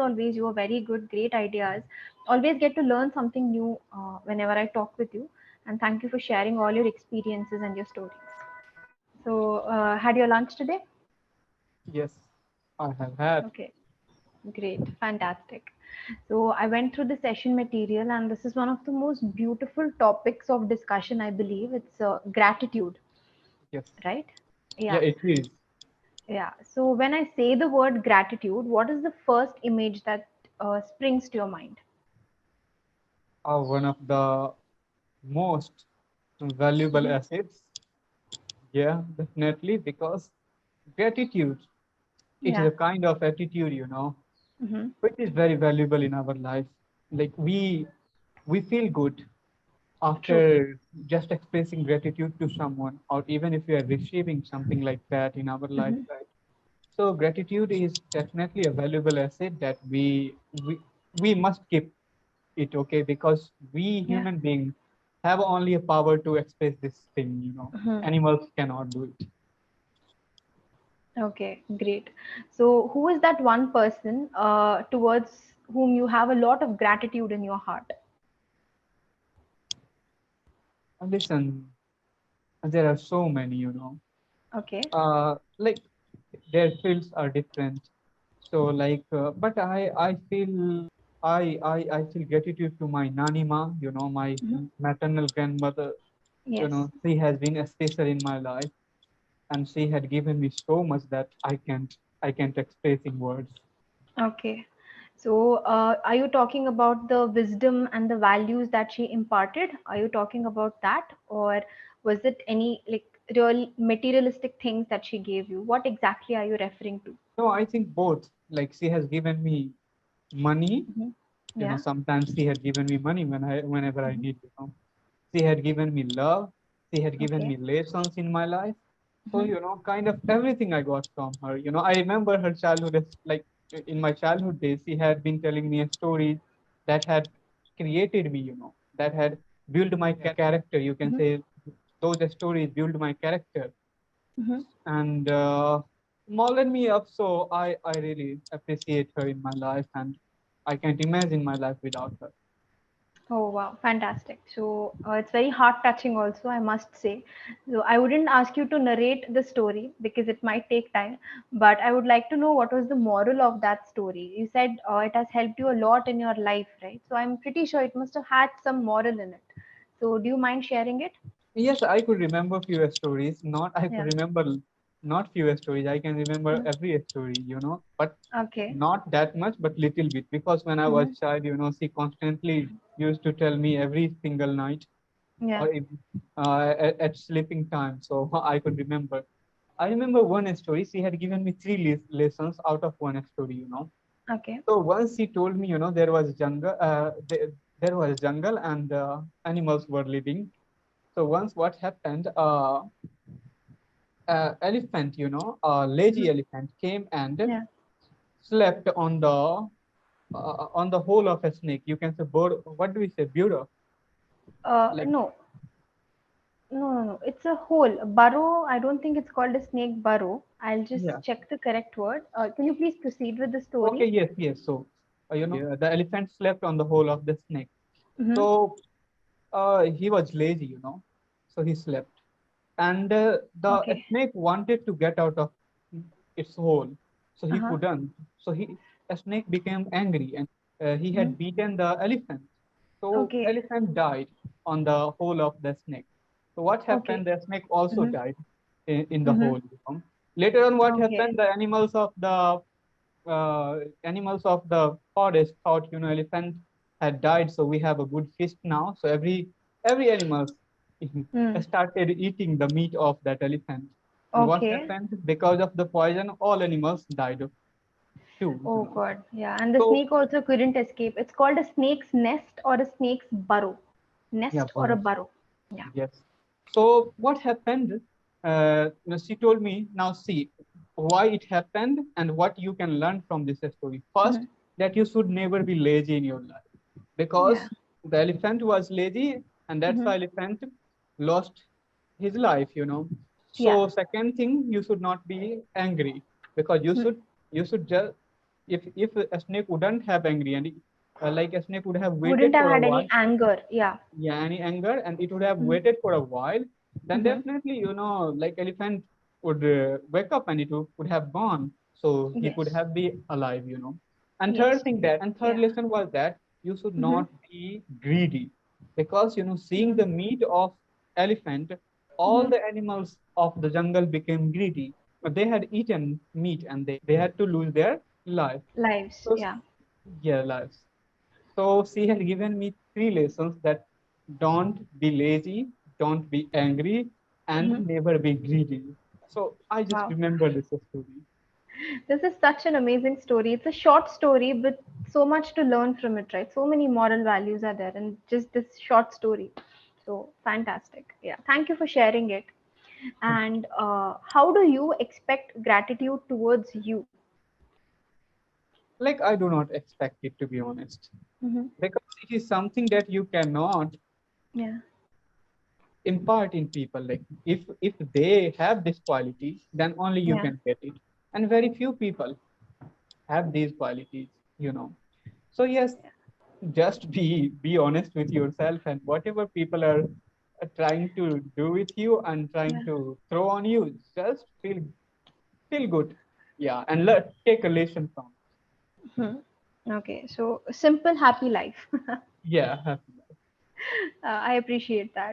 always, you are very good, great ideas. Always get to learn something new whenever I talk with you. And thank you for sharing all your experiences and your stories. So, had your lunch today? Yes, I have had. Okay, great, fantastic. So, I went through the session material, and this is one of the most beautiful topics of discussion, I believe. It's gratitude, Yes. right? Yeah, Yeah, it is. yeah. So, when I say the word gratitude, what is the first image that springs to your mind? One of the most valuable Hmm. assets. Yeah, definitely, because gratitude, it is Yeah. a kind of attitude, Hmm. which is very valuable in our life. Like we feel good True. after just expressing gratitude to someone, or even if we are receiving something like that in our life, Hmm. right? So gratitude is definitely a valuable asset that we must keep it, okay, because we Yeah. human beings have only a power to express this thing. Hmm. Animals cannot do it. Okay, great. So, who is that one person towards whom you have a lot of gratitude in your heart? And listen, there are so many. Okay. Like their fields are different. So like, but I feel I feel gratitude to my nanima, my Hmm. maternal grandmother. Yes. She has been a special in my life, and she had given me so much that I can't express in words. Okay. So, are you talking about the wisdom and the values that she imparted? Are you talking about that? Or was it any like real materialistic things that she gave you? What exactly are you referring to? No, I think both. Like she has given me money. Hmm. Yeah. Sometimes she had given me money whenever I Hmm. need. She had given me love. She had given Okay. me lessons in my life. So, Hmm. kind of everything I got from her. I remember her childhood, like in my childhood days, she had been telling me a story that had created me, that had built my character. You can Hmm. say those stories built my character Hmm. and molded me up. So I really appreciate her in my life, and I can't imagine my life without her. Oh wow, fantastic. So it's very heart touching also, I must say. So I wouldn't ask you to narrate the story because it might take time, but I would like to know what was the moral of that story. You said it has helped you a lot in your life, right? So I'm pretty sure it must have had some moral in it. So do you mind sharing it? Yes, I could remember few stories. Not I Yeah. could remember not few stories. I can remember Mhm. every story, but Okay. not that much, but little bit. Because when I was Hmm. child, she constantly used to tell me every single night Yeah. or at sleeping time. So I could remember. I remember one story. She had given me three lessons out of one story. Okay. So once she told me, there was jungle. There was jungle and animals were living. So once what happened, elephant, a lazy Hmm. elephant came and Yeah. slept on the hole of a snake. You can say bird. What do we say? Bureau. Like No, no. It's a hole. A burrow. I don't think it's called a snake burrow. I'll yeah. just check the correct word. Can you please proceed with the Okay. story? Yes. Yes. So the elephant slept on the hole of the snake. Mm-hmm. So he was lazy. So he slept, and the Okay. snake wanted to get out of its hole, so he Uh-huh. couldn't. So a snake became angry, and he Mm-hmm. had beaten the elephant. So Okay. elephant died on the hole of the snake. So what happened? Okay. The snake also Mm-hmm. died in the Mm-hmm. hole. Later on, what Okay. happened? The animals of the forest thought, elephant had died, so we have a good feast now. So every animal Mm. started eating the meat of that elephant. And what Okay. happened? Because of the poison, all animals died too. Oh God. Yeah. And the So snake also couldn't escape. It's called a snake's nest or a snake's burrow. yeah, Nest or a Bharat. burrow. Yeah. Yes. So what happened? She told me, now see why it happened and what you can learn from this story. First, Mm-hmm. that you should never be lazy in your life Yeah. because the elephant was lazy and that's Mm-hmm. why elephant lost his life. Yeah. So second thing, you should not be angry because you Mm. should just If a snake wouldn't have angry, and like a snake would have waited Wouldn't have for a had any while, anger. Yeah. yeah, any anger, and it would have Mm-hmm. waited for a while, then Mm-hmm. definitely, like elephant would wake up and it would have gone, so he could Yes. have be alive. And Yes. third Yeah. lesson was that you should Mm-hmm. not be greedy, because seeing Mm-hmm. the meat of elephant, all Mm-hmm. the animals of the jungle became greedy. But they had eaten meat and they had to lose their life. Lives. So Yeah. yeah, lives. So she had given me three lessons: that don't be lazy, don't be angry, and Mm-hmm. never be greedy. So I just Wow. remember this story. This is such an amazing story. It's a short story, but so much to learn from it, right? So many moral values are there in just this short story. So fantastic. Yeah. Thank you for sharing it. And how do you expect gratitude towards you? Like, I do not expect it, to be honest, Mm-hmm. because it is something that you cannot Yeah. impart in people. Like, if they have this quality, then only you Yeah. can get it, and very few people have these qualities. So yes, just be honest with yourself, and whatever people are trying to do with you and trying Yeah. to throw on you, just feel good. Yeah, and take a lesson from it. Hmm. Okay. So simple, happy life. Yeah. I appreciate that.